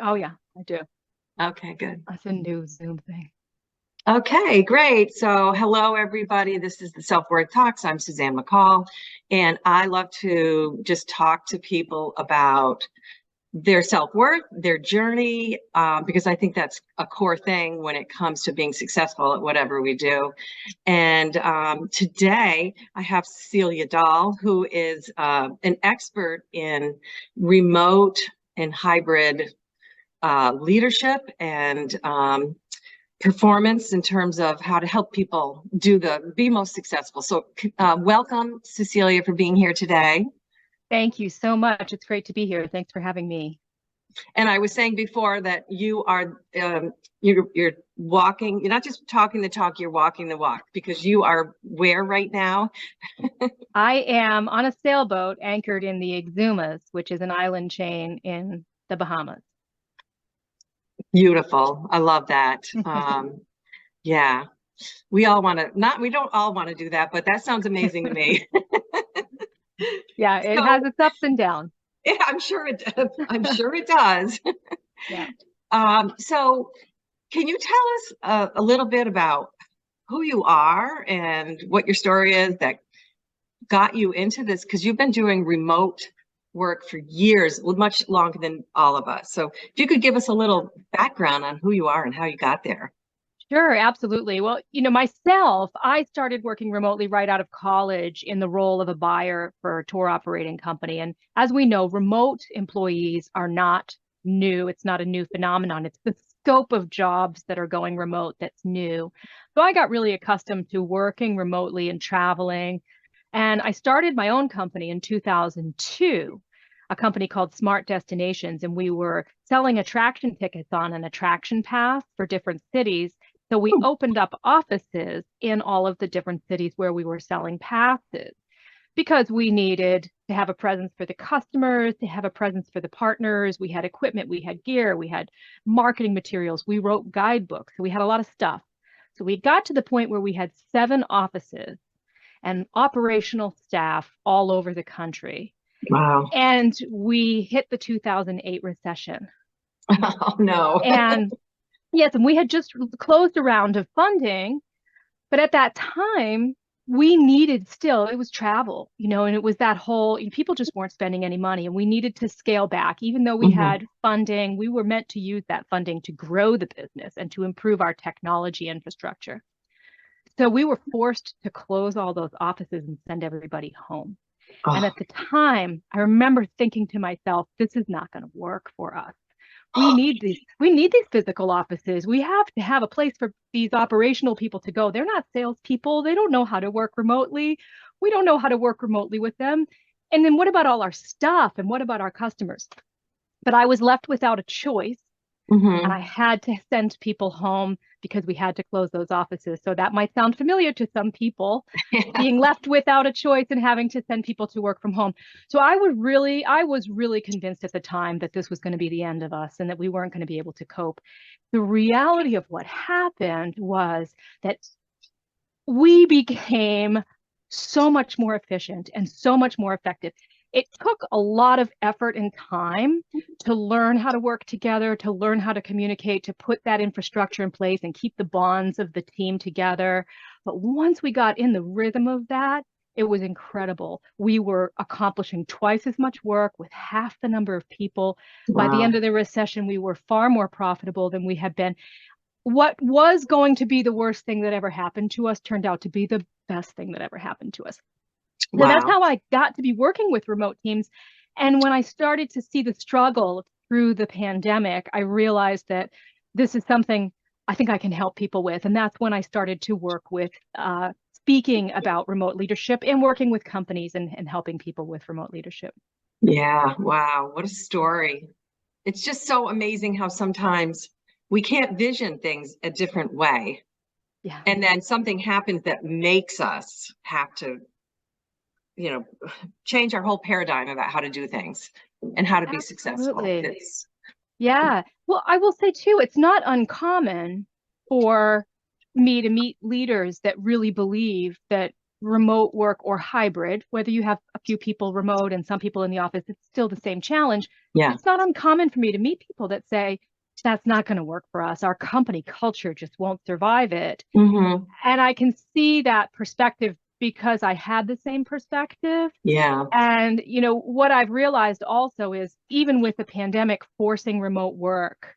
Oh yeah, I do. Okay, good. That's a new Zoom thing. Okay, great. So, hello, everybody. This is the Self Worth Talks. I'm Suzanne McCall, and I love to just talk to people about their self worth, their journey, because I think that's a core thing when it comes to being successful at whatever we do. And today I have Cecilia Dahl, who is an expert in remote and hybrid leadership and performance in terms of how to help people be most successful. So welcome, Cecilia, for being here today. Thank you so much. It's great to be here. Thanks for having me. And I was saying before that you are you're walking. You're not just talking the talk. You're walking the walk because you are where right now? I am on a sailboat anchored in the Exumas, which is an island chain in the Bahamas. Beautiful. I love that. Yeah, we don't all want to do that, but that sounds amazing to me. Yeah, it has So its ups and downs. yeah, I'm sure it does. I'm sure it does. Yeah. So can you tell us a little bit about who you are and what your story is that got you into this? Because you've been doing remote work for years, much longer than all of us. So if you could give us a little background on who you are and how you got there. Sure, absolutely. Well, myself, I started working remotely right out of college in the role of a buyer for a tour operating company. And as we know, remote employees are not new. It's not a new phenomenon. It's the scope of jobs that are going remote that's new. So I got really accustomed to working remotely and traveling. And I started my own company in 2002, a company called Smart Destinations. And we were selling attraction tickets on an attraction pass for different cities. So we opened up offices in all of the different cities where we were selling passes because we needed to have a presence for the customers, to have a presence for the partners. We had equipment, we had gear, we had marketing materials, we wrote guidebooks. So we had a lot of stuff. So we got to the point where we had 7 offices and operational staff all over the country. Wow. And we hit the 2008 recession. Oh no. And yes, and we had just closed a round of funding, but at that time, we needed still, it was travel, and it was that whole, people just weren't spending any money and we needed to scale back. Even though we Mhm. had funding, we were meant to use that funding to grow the business and to improve our technology infrastructure. So we were forced to close all those offices and send everybody home. And Oh. at the time, I remember thinking to myself, this is not going to work for us. We need these physical offices. We have to have a place for these operational people to go. They're not salespeople. They don't know how to work remotely. We don't know how to work remotely with them. And then what about all our stuff and what about our customers? But I was left without a choice and I Mhm. had to send people home because we had to close those offices. So that might sound familiar to some people, being left without a choice and having to send people to work from home. So I was really convinced at the time that this was going to be the end of us and that we weren't going to be able to cope. The reality of what happened was that we became so much more efficient and so much more effective. It took a lot of effort and time to learn how to work together, to learn how to communicate, to put that infrastructure in place and keep the bonds of the team together. But once we got in the rhythm of that, it was incredible. We were accomplishing twice as much work with half the number of people. By the end Wow. of the recession, we were far more profitable than we had been. What was going to be the worst thing that ever happened to us turned out to be the best thing that ever happened to us. So that's Wow. how I got to be working with remote teams. And when I started to see the struggle through the pandemic, I realized that this is something I think I can help people with. And that's when I started to work with speaking about remote leadership and working with companies and helping people with remote leadership. Yeah. Wow. What a story. It's just so amazing how sometimes we can't vision things a different way. Yeah, And then something happens that makes us have to, you know, change our whole paradigm about how to do things and how to be successful. absolutely. It's Yeah. Well, I will say too, it's not uncommon for me to meet leaders that really believe that remote work or hybrid, whether you have a few people remote and some people in the office, it's still the same challenge. Yeah. It's not uncommon for me to meet people that say, that's not going to work for us. Our company culture just won't survive it. Mm-hmm. And I can see that perspective because I had the same perspective. Yeah. And, you know, what I've realized also is even with the pandemic forcing remote work,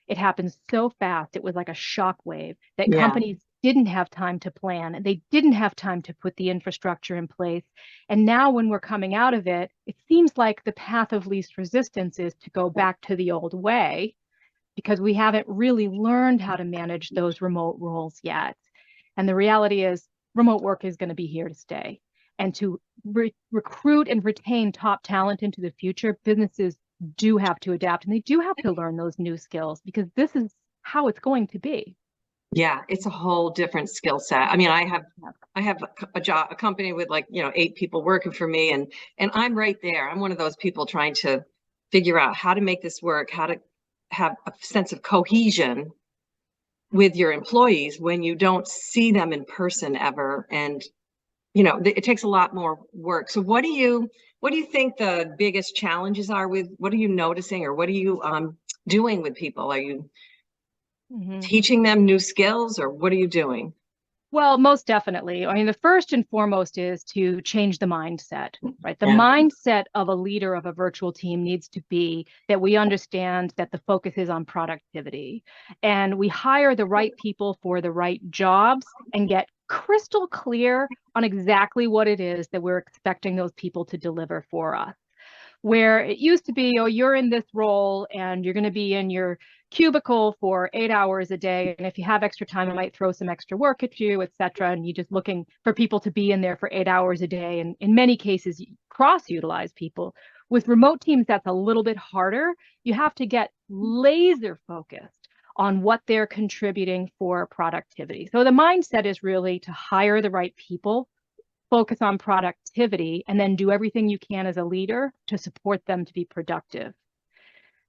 it happened so fast. It was like a shock wave that Yeah. companies didn't have time to plan and they didn't have time to put the infrastructure in place. And now when we're coming out of it, it seems like the path of least resistance is to go back to the old way because we haven't really learned how to manage those remote roles yet. And the reality is remote work is going to be here to stay. And to recruit and retain top talent into the future, businesses do have to adapt and they do have to learn those new skills because this is how it's going to be. Yeah, it's a whole different skill set. I mean, I have a job, a company with like, 8 people working for me, and I'm right there. I'm one of those people trying to figure out how to make this work, how to have a sense of cohesion with your employees when you don't see them in person ever. And it takes a lot more work. So what do you think the biggest challenges are with, what are you noticing, or what are you doing with people? Are you teaching them new skills, or what are you doing? Well, most definitely. I mean, the first and foremost is to change the mindset, right? The Yeah. mindset of a leader of a virtual team needs to be that we understand that the focus is on productivity and we hire the right people for the right jobs and get crystal clear on exactly what it is that we're expecting those people to deliver for us. Where it used to be, oh, you're in this role and you're going to be in your cubicle for 8 hours a day. And if you have extra time, I might throw some extra work at you, et cetera. And you're just looking for people to be in there for 8 hours a day. And in many cases, cross-utilize people. With remote teams, that's a little bit harder. You have to get laser focused on what they're contributing for productivity. So the mindset is really to hire the right people, focus on productivity, and then do everything you can as a leader to support them to be productive.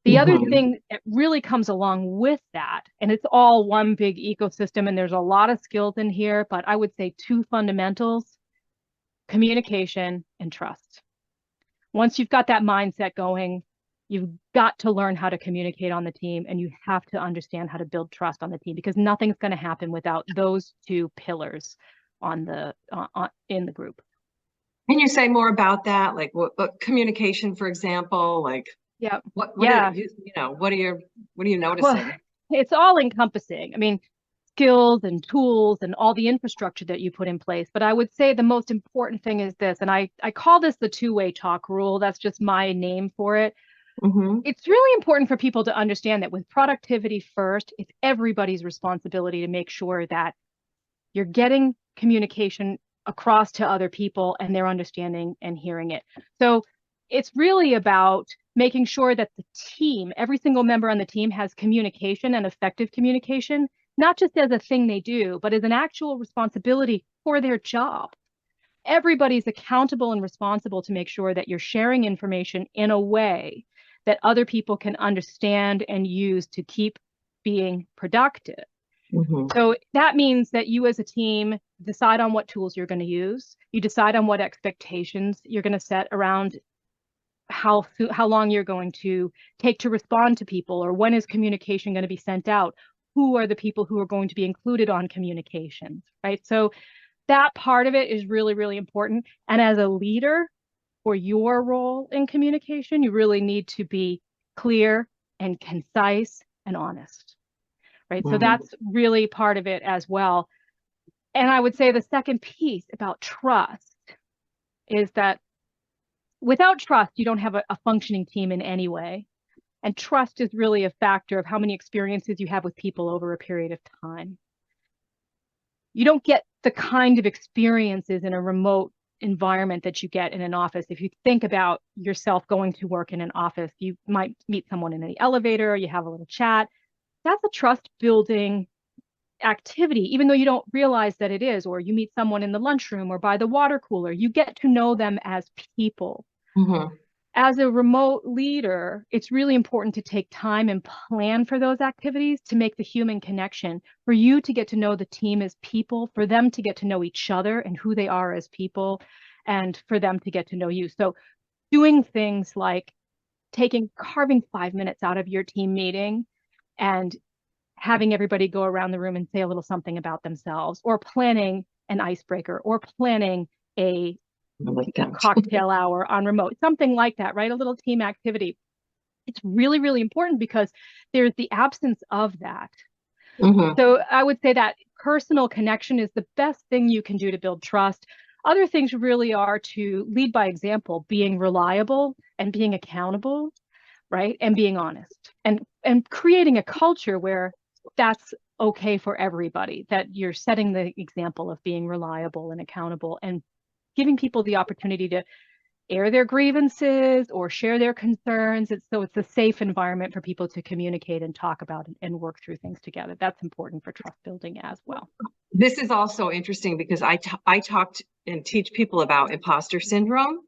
The other Mhm. thing that really comes along with that, and it's all one big ecosystem, and there's a lot of skills in here, but I would say two fundamentals: communication and trust. Once you've got that mindset going, you've got to learn how to communicate on the team and you have to understand how to build trust on the team because nothing's going to happen without those two pillars in the group. Can you say more about that? Like what communication, for example, like Yeah. what are Yeah. what are you Well, noticing? it's all encompassing. I mean, skills and tools and all the infrastructure that you put in place. But I would say the most important thing is this, and I call this the two-way talk rule. That's just my name for it. Mm-hmm. It's really important for people to understand that with productivity first, it's everybody's responsibility to make sure that you're getting communication across to other people and they're understanding and hearing it. So it's really about making sure that the team, every single member on the team has communication and effective communication, not just as a thing they do, but as an actual responsibility for their job. Everybody's accountable and responsible to make sure that you're sharing information in a way that other people can understand and use to keep being productive. Mm-hmm. So that means that you as a team decide on what tools you're going to use. You decide on what expectations you're going to set around how long you're going to take to respond to people, or when is communication going to be sent out? Who are the people who are going to be included on communications, right? So that part of it is really, really important. And as a leader for your role in communication, you really need to be clear and concise and honest, right? So Mm-hmm. that's really part of it as well. And I would say the second piece about trust is that without trust, you don't have a functioning team in any way. And trust is really a factor of how many experiences you have with people over a period of time. You don't get the kind of experiences in a remote environment that you get in an office. If you think about yourself going to work in an office, you might meet someone in the elevator, you have a little chat. That's a trust building activity, even though you don't realize that it is, or you meet someone in the lunchroom or by the water cooler, you get to know them as people. Mm-hmm. as a remote leader, it's really important to take time and plan for those activities to make the human connection, for you to get to know the team as people, for them to get to know each other and who they are as people, and for them to get to know you. So doing things like carving 5 minutes out of your team meeting and having everybody go around the room and say a little something about themselves, or planning an icebreaker, or planning a cocktail hour on remote, something like that, right? A little team activity. It's really, really important because there's the absence of that. So I would say that personal connection is the best thing you can do to build trust. Other things really are to lead by example, being reliable and being accountable, right? And being honest, and creating a culture where that's okay for everybody, that you're setting the example of being reliable and accountable, and giving people the opportunity to air their grievances or share their concerns. It's a safe environment for people to communicate and talk about and work through things together. That's important for trust building as well. This is also interesting because I talked and teach people about imposter syndrome.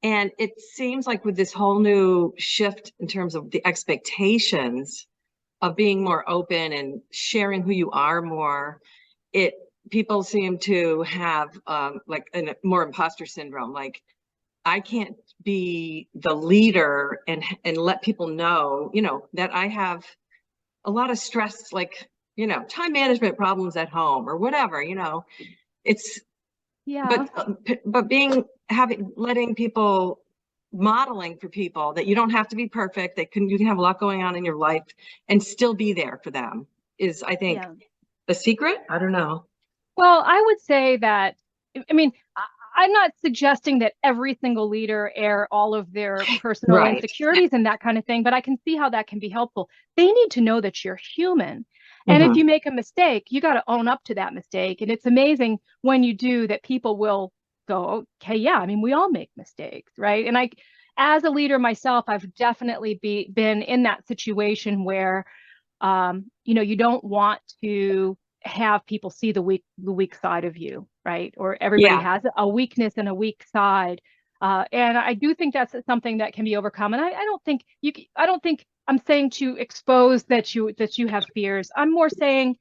And it seems like with this whole new shift in terms of the expectations of being more open and sharing who you are more, people seem to have like more imposter syndrome. Like, I can't be the leader and let people know, that I have a lot of stress, like, time management problems at home or whatever, it's, Yeah. but letting people, modeling for people that you don't have to be perfect, you can have a lot going on in your life and still be there for them is, I think, the secret. I don't know. Well, I would say that, I mean, I'm not suggesting that every single leader air all of their personal insecurities and that kind of thing, but I can see how that can be helpful. They need to know that you're human. And if you make a mistake, you got to own up to that mistake. And it's amazing when you do that, people will go, okay, yeah, I mean, we all make mistakes, right? And as a leader myself, I've definitely been in that situation where, you don't want to have people see the weak side of you, right? Or everybody has a weakness and a weak side. And I do think that's something that can be overcome. And I don't think I'm saying to expose that you have fears. I'm more saying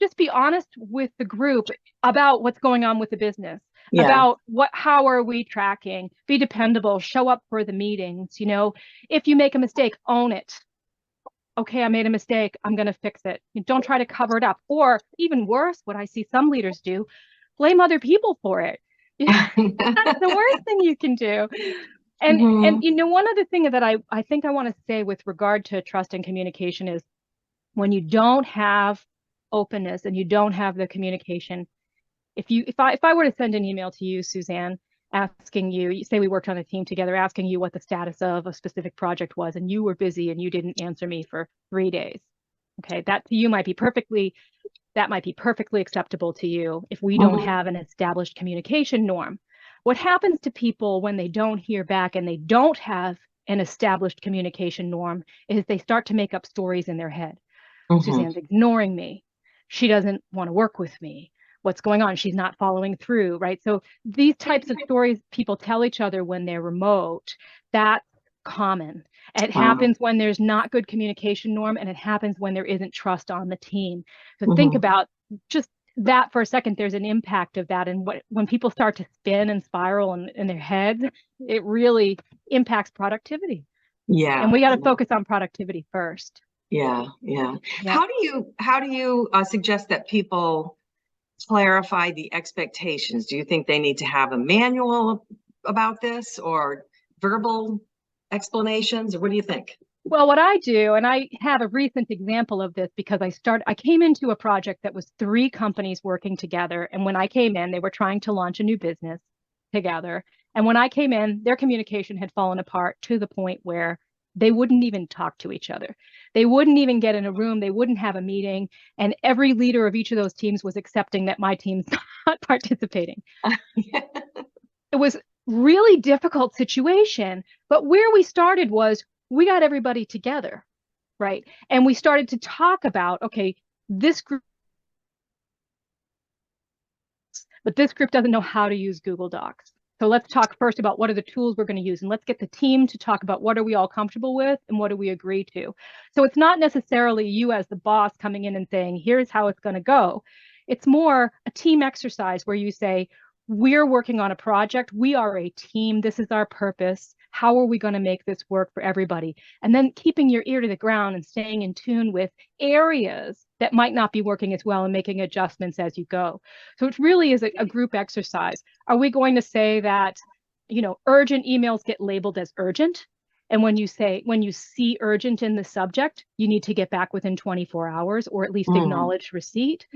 just be honest with the group about what's going on with the business, about how are we tracking, be dependable, show up for the meetings. If you make a mistake, own it. Okay, I made a mistake, I'm going to fix it. Don't try to cover it up. Or even worse, what I see some leaders do, blame other people for it. That's the worst thing you can do. And one other thing that I think I want to say with regard to trust and communication is, when you don't have openness and you don't have the communication, if I were to send an email to you, Suzanne, asking you say we worked on a team together, asking you what the status of a specific project was, and you were busy and you didn't answer me for 3 days. Okay, that to you might be perfectly acceptable to you if we don't have an established communication norm. What happens to people when they don't hear back and they don't have an established communication norm is they start to make up stories in their head. Suzanne's ignoring me. She doesn't want to work with me. What's going on? She's not following through, right? So these types of stories people tell each other when they're remote, that's common. It happens when there's not good communication norm, and it happens when there isn't trust on the team. So think about just that for a second. There's an impact of that. And when people start to spin and spiral in their heads, it really impacts productivity. Yeah. And we got to focus on productivity first. Yeah. How do you suggest that people clarify the expectations? Do you think they need to have a manual about this, or verbal explanations, or what do you think? Well, what I do, and I have a recent example of this because I came into a project that was 3 companies working together. And when I came in, they were trying to launch a new business together. And when I came in, their communication had fallen apart to the point where they wouldn't even talk to each other. They wouldn't even get in a room. They wouldn't have a meeting. And every leader of each of those teams was accepting that my team's not participating. It was really difficult situation. But where we started was, we got everybody together, right? And we started to talk about, okay, this group, but this group doesn't know how to use Google Docs. So let's talk first about what are the tools we're going to use, and let's get the team to talk about what are we all comfortable with and what do we agree to. So it's not necessarily you as the boss coming in and saying, here's how it's going to go. It's more a team exercise where you say, we're working on a project. We are a team. This is our purpose. How are we going to make this work for everybody? And then keeping your ear to the ground and staying in tune with areas that might not be working as well and making adjustments as you go. So it really is a group exercise. Are we going to say that, urgent emails get labeled as urgent? And when you see urgent in the subject, you need to get back within 24 hours or at least acknowledge receipt.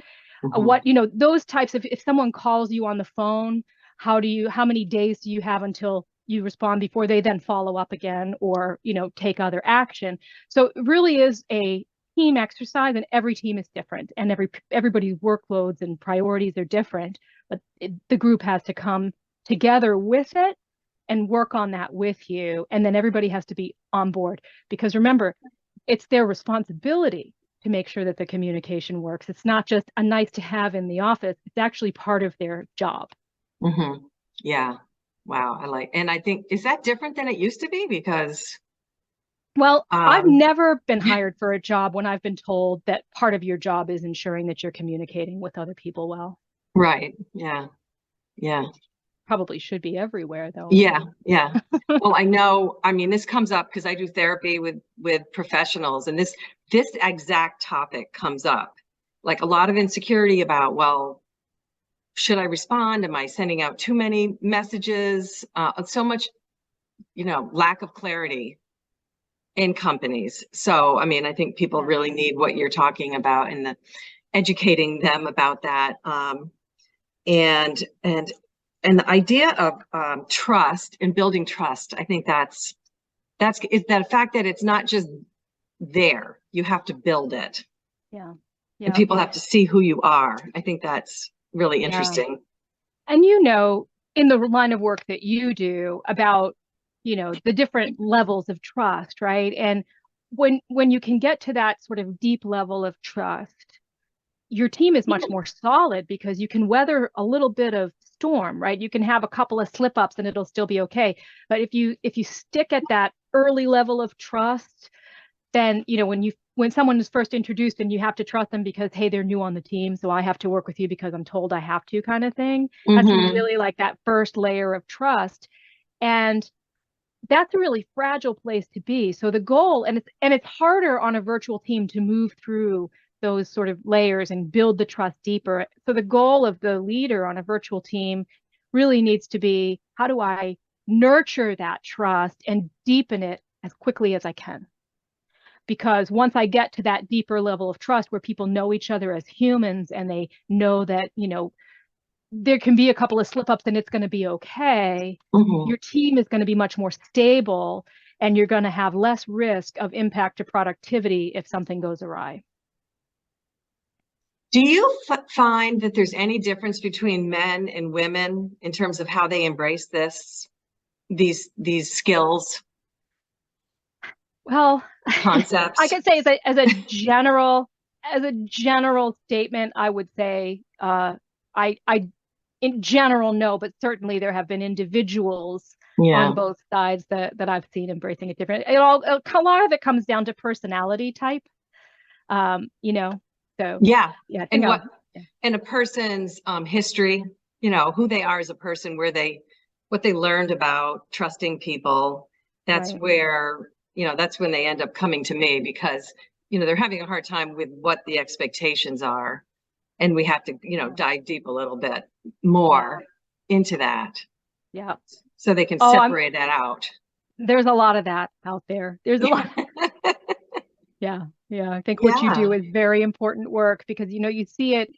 Those types of, if someone calls you on the phone, how many days do you have until you respond before they then follow up again or, take other action? So it really is a team exercise, and every team is different, and everybody's workloads and priorities are different, but the group has to come together with it and work on that with you. And then everybody has to be on board, because remember, it's their responsibility to make sure that the communication works. It's not just a nice to have in the office. It's actually part of their job. Yeah. Wow. And I think, is that different than it used to be? Because well, I've never been hired for a job when I've been told that part of your job is ensuring that you're communicating with other people well. Right. Yeah. Yeah. Probably should be everywhere, though. Yeah. Yeah. Well, this comes up because I do therapy with professionals, and this exact topic comes up, like a lot of insecurity about, well, should I respond? Am I sending out too many messages? So much, lack of clarity in companies. So, I think people really need what you're talking about, and educating them about that. And the idea of trust and building trust. I think that's the fact that it's not just there. You have to build it. Yeah. And people have to see who you are. I think that's really interesting. And in the line of work that you do about, the different levels of trust, right? And when you can get to that sort of deep level of trust, your team is much more solid because you can weather a little bit of storm, right? You can have a couple of slip ups and it'll still be okay. But if you stick at that early level of trust, then, when someone is first introduced and you have to trust them because, hey, they're new on the team, so I have to work with you because I'm told I have to, kind of thing. That's really like that first layer of trust. And that's a really fragile place to be. So the goal, and it's harder on a virtual team to move through those sort of layers and build the trust deeper. So the goal of the leader on a virtual team really needs to be, how do I nurture that trust and deepen it as quickly as I can? Because once I get to that deeper level of trust where people know each other as humans and they know that, there can be a couple of slip ups and it's going to be okay, your team is going to be much more stable and you're going to have less risk of impact to productivity if something goes awry. Do you find that there's any difference between men and women in terms of how they embrace these skills? Well, concepts. I can say as a general statement, I would say I in general no, but certainly there have been individuals on both sides that I've seen embracing it different. A lot of it comes down to personality type, So and a person's history, who they are as a person, what they learned about trusting people. That's where, that's when they end up coming to me, because, they're having a hard time with what the expectations are. And we have to, dive deep a little bit more into that. Yeah. So they can separate that out. There's a lot of that out there. There's a lot. Yeah. I think what you do is very important work, because, you see it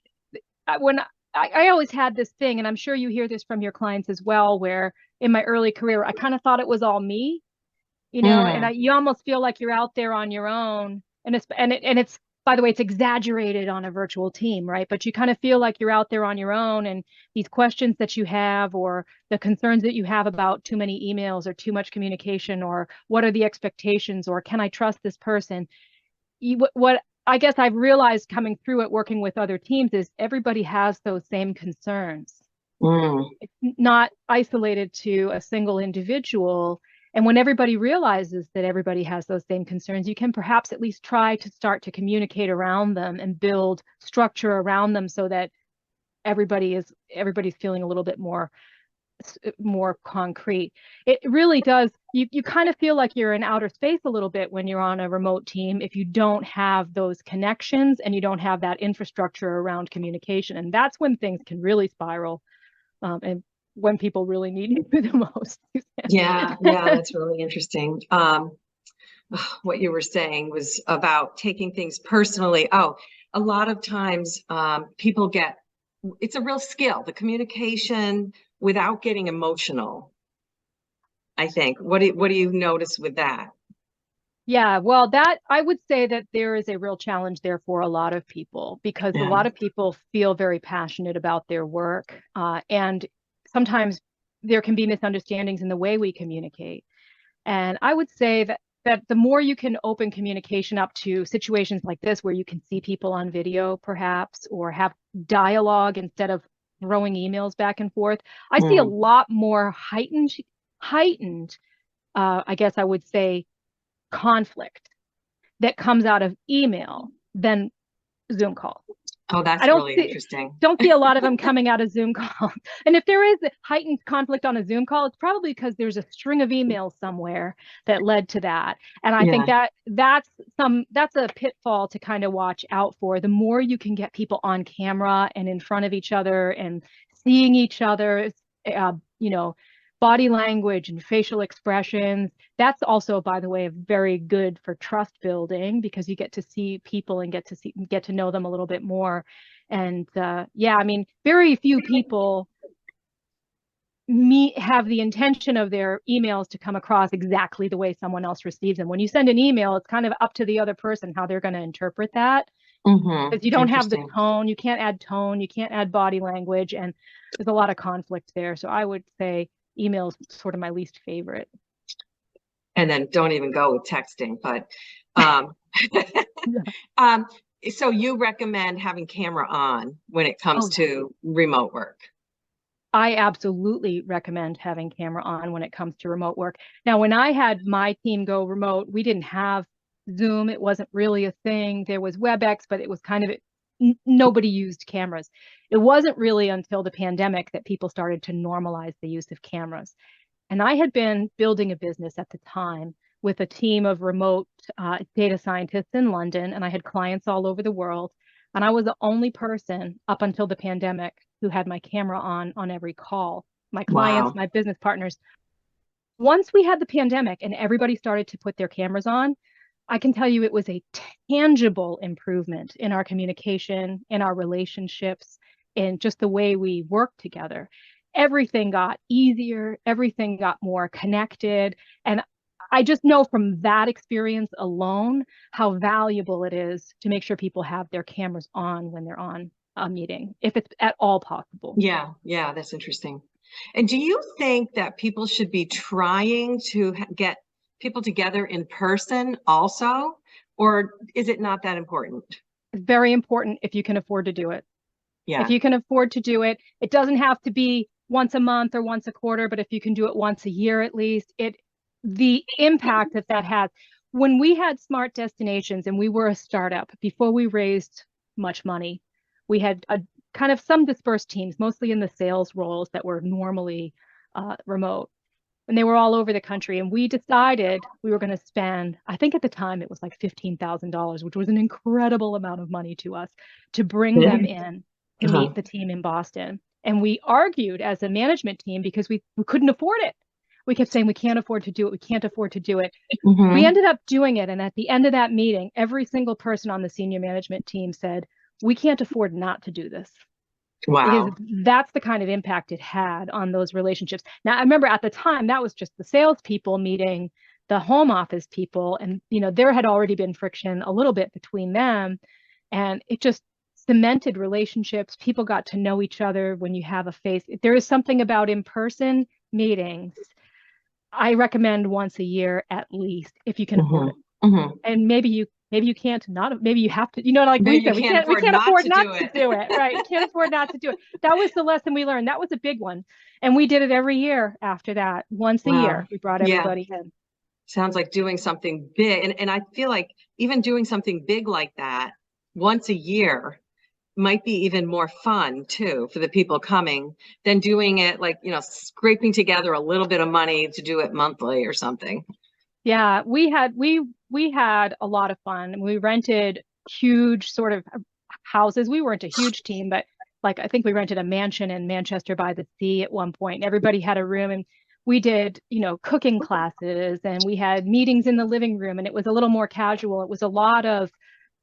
when I always had this thing, and I'm sure you hear this from your clients as well, where in my early career, I kind of thought it was all me, and you almost feel like you're out there on your own. And it's, by the way, it's exaggerated on a virtual team, right? But you kind of feel like you're out there on your own, and these questions that you have, or the concerns that you have about too many emails or too much communication, or what are the expectations, or can I trust this person? What I guess I've realized coming through it, working with other teams, is everybody has those same concerns. Mm. It's not isolated to a single individual. And when everybody realizes that everybody has those same concerns, you can perhaps at least try to start to communicate around them and build structure around them so that everybody's feeling a little bit more concrete. It really does. You kind of feel like you're in outer space a little bit when you're on a remote team if you don't have those connections and you don't have that infrastructure around communication. And that's when things can really spiral, and when people really need you the most. Yeah, that's really interesting. What you were saying was about taking things personally. Oh, a lot of times people get, it's a real skill, the communication without getting emotional, I think. What do you notice with that? Yeah, well, that I would say that there is a real challenge there for a lot of people because a Yeah. lot of people feel very passionate about their work, and sometimes there can be misunderstandings in the way we communicate. And I would say that the more you can open communication up to situations like this, where you can see people on video, perhaps, or have dialogue instead of throwing emails back and forth, I see a Mm. lot more heightened, I guess I would say, conflict that comes out of email than Zoom calls. Oh, I that's don't really see interesting. don't see a lot of them coming out of Zoom calls. And if there is heightened conflict on a Zoom call, it's probably because there's a string of emails somewhere that led to that. And I think Yeah. that's a pitfall to kind of watch out for. The more you can get people on camera and in front of each other and seeing each other, uh, you know, body language and facial expressions. That's also, by the way, very good for trust building because you get to see people and get to know them a little bit more. And yeah, I mean, very few people have the intention of their emails to come across exactly the way someone else receives them. When you send an email, it's kind of up to the other person how they're going to interpret that Mm-hmm. because you don't have the Interesting. tone, you can't add body language, and there's a lot of conflict there. So I would say email is sort of my least favorite. And then don't even go with texting, but um, um, so you recommend having camera on when it comes Oh, yeah. to remote work? I absolutely recommend having camera on when it comes to remote work. Now, when I had my team go remote, we didn't have Zoom. It wasn't really a thing. There was WebEx, but it was kind of nobody used cameras. It wasn't really until the pandemic that people started to normalize the use of cameras. And I had been building a business at the time with a team of remote data scientists in London, and I had clients all over the world. And I was the only person up until the pandemic who had my camera on every call. My clients, Wow. my business partners. Once we had the pandemic and everybody started to put their cameras on, I can tell you it was a tangible improvement in our communication, in our relationships, in just the way we work together. Everything got easier, everything got more connected. And I just know from that experience alone how valuable it is to make sure people have their cameras on when they're on a meeting, if it's at all possible. Yeah, that's interesting. And do you think that people should be trying to get people together in person also, or is it not that important? It's very important if you can afford to do it. If Yeah. you can afford to do it, it doesn't have to be once a month or once a quarter, but if you can do it once a year at least, the impact that that has. When we had Smart Destinations and we were a startup before we raised much money, we had a kind of some dispersed teams, mostly in the sales roles that were normally remote. And they were all over the country. And we decided we were going to spend, I think at the time it was like $15,000, which was an incredible amount of money to us, to bring Yeah. them in to Uh-huh. meet the team in Boston. And we argued as a management team because we couldn't afford it. We kept saying, we can't afford to do it. We can't afford to do it. We Hmm. ended up doing it. And at the end of that meeting, every single person on the senior management team said, we can't afford not to do this because Wow. that's the kind of impact it had on those relationships. Now, I remember at the time that was just the salespeople meeting the home office people, and there had already been friction a little bit between them, and it just cemented relationships. People got to know each other when you have a face. There is something about in-person meetings. I recommend once a year at least if you can afford Hmm. it, Hmm. and maybe maybe you can't not, maybe you have to, you know, like we Maybe you said, can't we afford can't not afford to not do to it. do it, right? Can't afford not to do it. That was the lesson we learned. That was a big one. And we did it every year after that. Once a Wow. year, we brought Yeah. everybody in. Sounds like doing something big. And I feel like even doing something big like that once a year might be even more fun too for the people coming than doing it like, scraping together a little bit of money to do it monthly or something. Yeah, we had a lot of fun. We rented huge sort of houses. We weren't a huge team, but like I think we rented a mansion in Manchester by the Sea at one point. Everybody had a room and we did, cooking classes and we had meetings in the living room and it was a little more casual. It was a lot of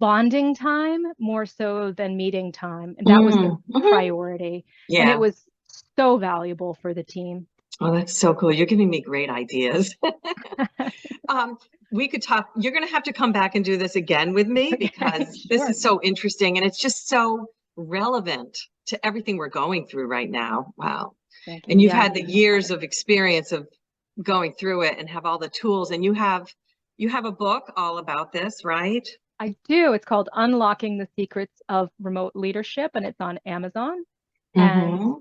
bonding time more so than meeting time. And that was the Mm-hmm. priority. And it Yeah. was so valuable for the team. Oh, that's so cool. You're giving me great ideas. Um, we could talk. You're going to have to come back and do this again with me Okay, because this sure. is so interesting and it's just so relevant to everything we're going through right now. Wow. Thank And you. you've Yeah. had the years of experience of going through it and have all the tools and you have a book all about this, right? I do. It's called Unlocking the Secrets of Remote Leadership, and it's on Amazon. And Mm-hmm.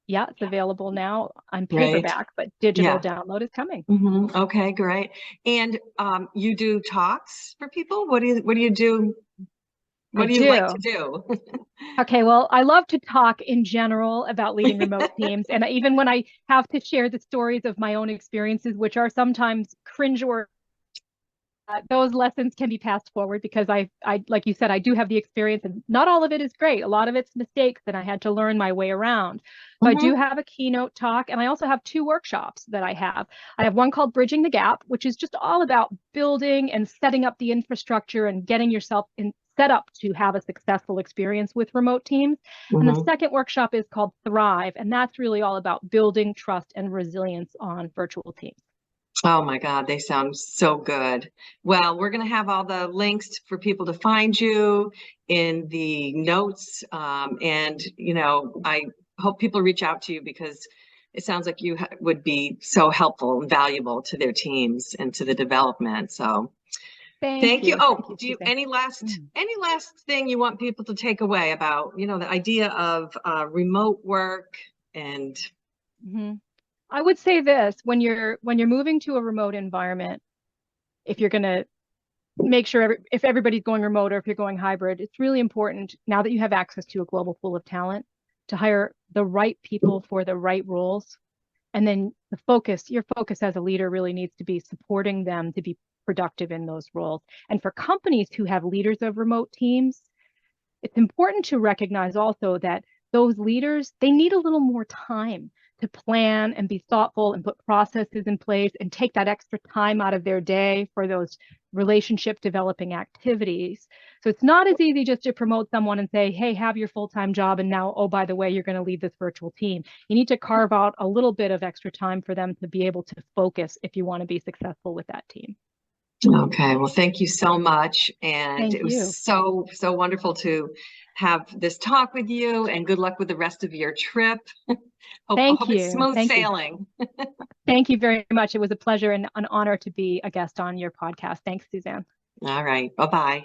yeah, it's available now on Right. paperback, but digital Yeah. download is coming. Mm-hmm. Okay, great. And you do talks for people? What do you do? I What do you like to do. do? Okay, well, I love to talk in general about leading remote teams. And even when I have to share the stories of my own experiences, which are sometimes cringe or those lessons can be passed forward because like you said, I do have the experience, and not all of it is great. A lot of it's mistakes that I had to learn my way around. So I do Mm-hmm. have a keynote talk, and I also have two workshops that I have. I have one called Bridging the Gap, which is just all about building and setting up the infrastructure and getting yourself set up to have a successful experience with remote teams. And the Mm-hmm. second workshop is called Thrive, and that's really all about building trust and resilience on virtual teams. Oh my God, they sound so good. Well, we're going to have all the links for people to find you in the notes. And, I hope people reach out to you because it sounds like you would be so helpful and valuable to their teams and to the development. So Thank thank you. you. Thank Oh, you, do you Susan. any last thing you want people to take away about, the idea of remote work and Mhm. I would say this, when you're moving to a remote environment, if you're going to make sure if everybody's going remote or if you're going hybrid, it's really important now that you have access to a global pool of talent to hire the right people for the right roles. And then your focus as a leader really needs to be supporting them to be productive in those roles. And for companies who have leaders of remote teams, it's important to recognize also that those leaders, they need a little more time to plan and be thoughtful and put processes in place and take that extra time out of their day for those relationship developing activities. So it's not as easy just to promote someone and say, hey, have your full-time job. And now, oh, by the way, you're going to lead this virtual team. You need to carve out a little bit of extra time for them to be able to focus if you want to be successful with that team. Okay, well, thank you so much. And Thank it was you. so, so wonderful to have this talk with you and good luck with the rest of your trip. Hope Thank it's you. smooth Thank you. sailing. Thank you very much. It was a pleasure and an honor to be a guest on your podcast. Thanks, Suzanne. All right, bye-bye.